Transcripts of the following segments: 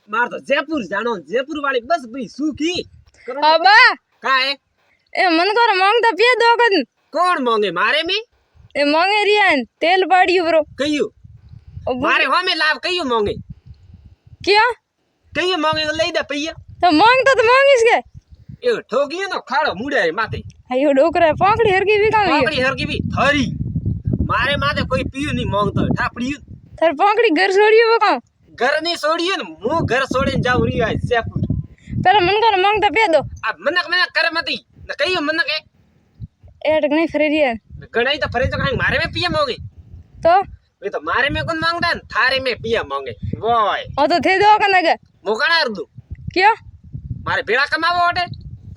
मार तो जयपुर जानो जयपुर वाली बस भाई सूखी अबा का है ए मन कर मांगता पिए दो कन कौन मांगे मारे में ए मांगे रियान तेल पाड़ी ब्रो कहियो मारे हो में लाभ कहियो मांगे क्या कहियो मांगे ले दे पैया तो मांगिस के ए ठोकियो ना खाड़ो मुड़े माथे अयो डोकरा पाकड़ी हरकी भी काम पाकड़ी हरकी भी थरी मारे माथे कोई पियो नहीं मांगतो ठापड़ियो थर पाकड़ी घर छोड़ियो वो काम घर नहीं छोड़ियो न मु घर छोड़े जाऊ रही है जयपुर पहले मन कर मांगता पिए दो अब मनक कर मती न कहियो मनक है एटक नहीं फरे रियान गणाई तो फरे तो कहीं मारे में पिया मांगे तो वे तो मारे में कौन मांगता है थारे में पिया मांगे वोय ओ तो थे दो कन लगे मुकाना अर्दू क्या मारे बेड़ा कमावो ओटे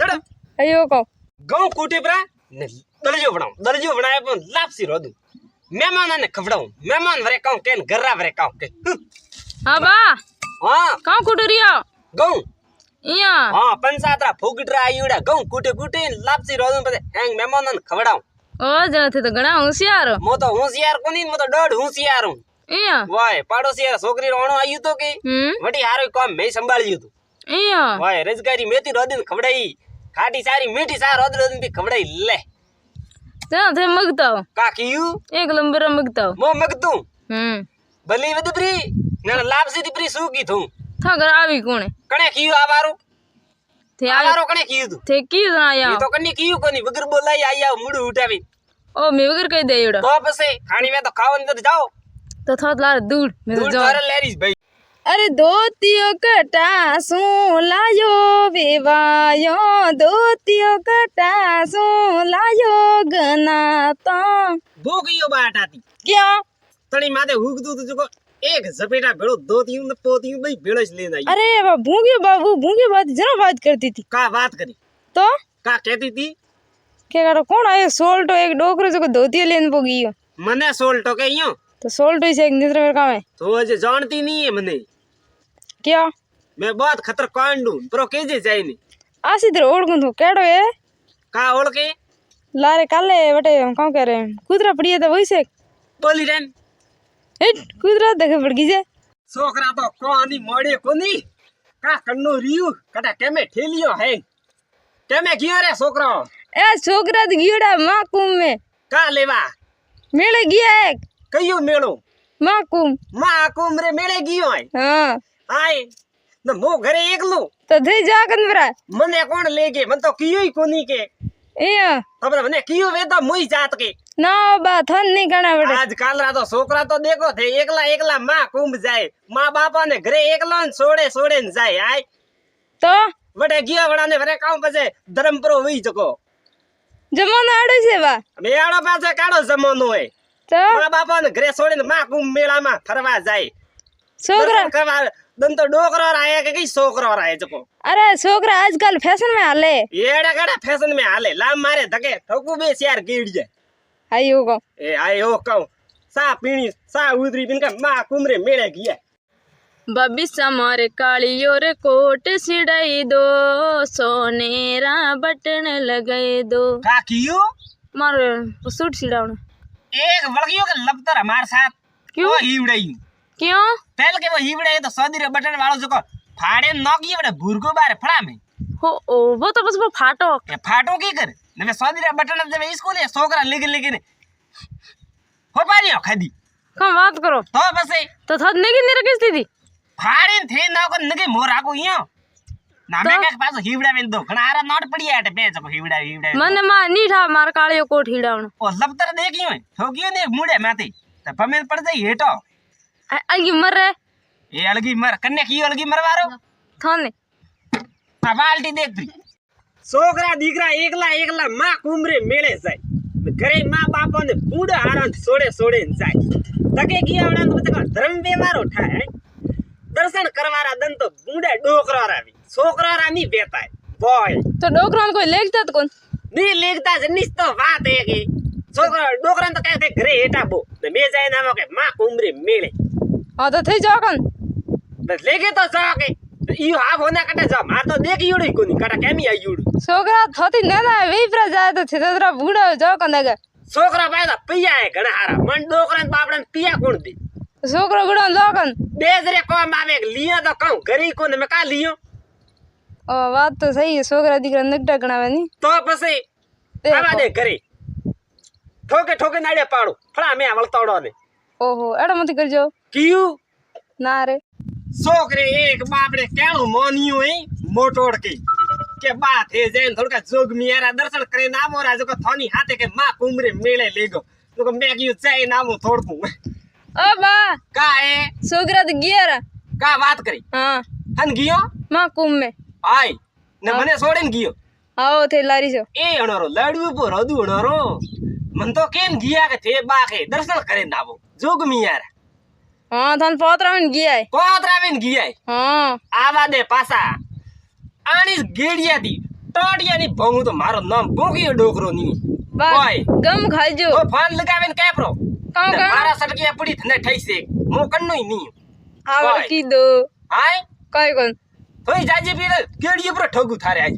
चढ़ अयो को गांव कोटे परा ने दलजो बनाए पण लापसी रोदू मेहमान ने खवड़ाऊ मेहमान वरे कहूं केन गर्रा वरे कहूं के अबा हां काम कुटरियो गांव इया हां पंसातरा फुगटरा आयुड़ा गांव कोटे लापसी रोदू पते हेंग मेहमान ने खवड़ाऊ ओ जाथे तो घणा होशियार मो तो होशियार कोनी मो तो डोड होशियार हूं इया वाय पाड़ोसी छोकरी रोणो आयु तो के वडी हारो काम मैं संभाळियो तो इया वाय रजगारी मेथी रोदन खवड़ाई खाटी सारी मीठी सार रोदन भी खवड़ाई ले थे मगता का कियू एक लंबर मगता मो मगतू भली वद प्री न लापसी दी प्री सूकी थू था घर आवी कोने कणे कियू आवारो थे आवारो कणे कियू तू थे की आया ये तो कन्नी कियू कोनी बगर बोलाई आया मुड़ उठावी ओ मैं वगर कह दे एड़ा तो पसे खानी में तो खावन तो जाओ तो था लार दूर मैं तो दूर जाऊं थारे लेरीस भाई अरे धोतियो कटासू लायो बेवायो धोतियो कटासू लायो गनाता भोगियो बाटाती क्या तणी माथे हुक दू तुको एक झपेटा भेड़ो दो तीन पोती भाई भेड़ो से लेना अरे भूंगे बात जरा बात करती थी का बात करी तो का कहती थी क्या करो कौन आयो सोल्टो एक डोकरो जो धोतियो लेन पोगियो मने सोल टोके यो तो सोल्टो से एक निद्र में काम है तो अजे जानती नहीं है मने क्या मैं बहुत खतर कांडू प्रो केजे जाई नहीं आसी तेरे ओढ़ तो केड़ो है का ओल के लारे काले बटे कौन कह रहे हैं कुदरा पड़ी है तो वही से बोली रेन हिट कुदरा देखे पड़ गई जे छोकरा तो कोनी मोड़े कोनी का कन्नो रियू कटा केमे ठेलियो है केमे गियो रे छोकरो ए छोकरा तो गियोड़ा माकुम में का लेवा मेले गया है कहियो मेलो माकुम रे मेले गियो है हाँ आए न मो घरे एकलो तो थे जा कंदरा मने कोण लेगे मन तो कियो ही कोनी के इया तब मने कियो वे तो मुई जात के ना बा थन नहीं करना बेटा आज काल रा तो छोकरा तो देखो थे एकला मां कुंभ जाए मां बापा ने घरे एकला सोड़े न जाए आए तो वडे गिया वडा ने वरे काम पछे धर्मपुरो वई जको जमानो आड़ो से बा मेळा पासे काडो जमानो है तो मां बापा ने घरे सोड़े ने मां कुंभ मेला में फरवा जाए छोकरा करवा दन तो डोकरो राया के कई छोकरो राय जको अरे छोकरा आजकल फैशन में हाले एड़ा गड़ा फैशन में हाले लाम मारे धके ठोकू बे यार कीड़ जाए आयो को ए आयो कहूं सा पीणी सा उदरी बिन का मां कुमरे मेले गया बबी समारे कालियो रे कोट सिड़ाई दो सोनेरा बटन लगाए दो का कियो मार सूट सिड़ाउन एक वळगियो के लपतर हमार साथ क्यों हिवड़ाई क्यों पहले के वो हिवड़े तो सदी रे बटन वालो जको फाड़े नोकी बड़े भुरगो बारे फड़ा में हो ओ वो तो बस वो फाटो ए फाटो की कर ने सदी रे बटन जब स्कूल है सोकरा लेकिन हो पानी खदी कम बात करो तो बस तो थद ने की निरकिस थी फाड़े थे ना को नगे मोरा को यो नामे के पास हिवड़ा में दो खणारा नोट पड़ी है पे जको हिवड़ा मन मा नीठा मार कालियो कोट हिडाउन ओ लपतर देखियो ठोकियो ने मुड़े माथे त पमेल पड़ जाई हेटो अलगी मर रे ये अलगी मर कन्ने की अलगी मरवारो थाने बाल्टी देख तू छोकरा दीकरा एकला मां कुमरे मेले जाए घरे मां बापा ने बूढ़ा हारा सोड़े जाए तके किया वडा तो तका धर्म बेमारो ठाए दर्शन करवारा दन तो बूढ़ा डोकरा रावी छोकरा रानी बेता है बॉय तो डोकरान कोई लेगता तो कौन नी लेगता जनिस तो बात है कि छोकरा डोकरान तो कहते घरे हेटा बो ने मे जाए नाम के मां कुमरे मेले हां तो थे जा कन बस लेके तो जाके इयो हाफ होना कटा जा मार तो देख युड़ी कोनी कटा केमी आयुड़ी छोकरा थती ना वेई पर जाए तो थेतरा बूढ़ा जा कन दे छोकरा पाए तो पिया है घणा हारा मन डोकरान बापड़न पिया कोण दे છોકરો ગુડો લોકન બેજરે કોમ આવે લીયો તો કહું ઘરી કોને મેં કા લીયો વાત તો સહી છે છોકરા દીકરા નકટા ગણાવે ની તો પછી આવા દે ઘરે ઠોકે ઠોકે નાડે પાડું ફળા મેં વળતાવડો ને ઓહો એડો મત કરજો કીયું ના રે છોકરે એક બાપડે કેળું મોન્યું હે મોટોડ કે બા થે જૈન થોડકા જોગ મિયારા દર્શન કરીને આવો રાજો કે થોની હાથે કે માં કુમરે મેળે લેગો તો કે મેં કીધું ચાઈ નામું થોડકું ઓ બા કા એ છોકરા તો ગયા કા વાત કરી હા હન ગયો માં કુમ મે આય ને મને છોડીને ગયો આવો થે લારી છો એ અણરો લડવું પો રદુ અણરો મન તો કેમ ગયા કે થે બા કે દર્શન કરીને આવો જોગ મિયારા હા તન પોતરાવીને ગયા કોતરાવીને ગયા હા આવા દે પાસા આની ગેડિયાથી ટોટિયાની ભંગું તો મારો નામ ભોગીયો ડોકરો ની બા ઓય ગમ ખાજો ઓ ફોન લગાવીને કેપરો કામ ને કામ મારા સટકિયા પડી થને ઠઈ છે મો કન્નોય ની આવડ ઓય. કીધો હાય કઈ કોણ તોય જાજે પીરે ગેડિયો પર ઠગુ થારે આજ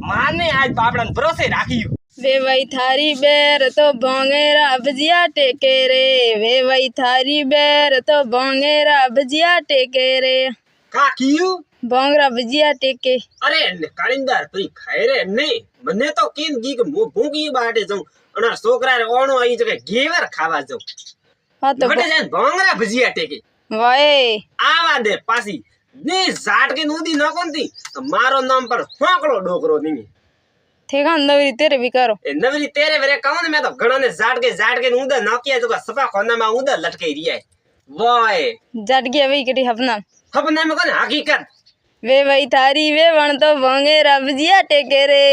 માને આજ બાપડાને ભરોસે રાખ્યું વેવાઈ થારી બેર તો ભોંગેરા ભજીયા ટેકે રે વેવાઈ થારી બેર તો ભોંગેરા ભજીયા ટેકે રે કા કીયું ભોંગરા ભજીયા ટેકે અરે ને કાળીંદાર તું ખાય રે નહીં મને તો કેમ ગી કે મો ભૂંગી બાટે જાઉં અને આ છોકરા રે ઓણો આવી જગ્યાએ ઘેવર ખાવા જાઉં હા તો ઘટે જાય ભોંગરા ભજીયા ટેકી વાય આવા દે પાછી ને ઝાટકી નોદી નકોનતી તો મારો નામ પર ફોકળો ડોકરો ની ઠેકાન નવરી તેરે વિકારો એ નવરી તેરે વેરે કહું ને મેં તો ઘણોને ઝાટકે ઉંદર નોકિયા જો સફા કોનામાં ઉંદર લટકાઈ રહ્યા વાય જાટગ્યા વઈ કેટી હપના હપને મેં કોને હકીકત વેવાઈ થારી વેવણ તો ભોંગેરા ભજીયા ટેકે રે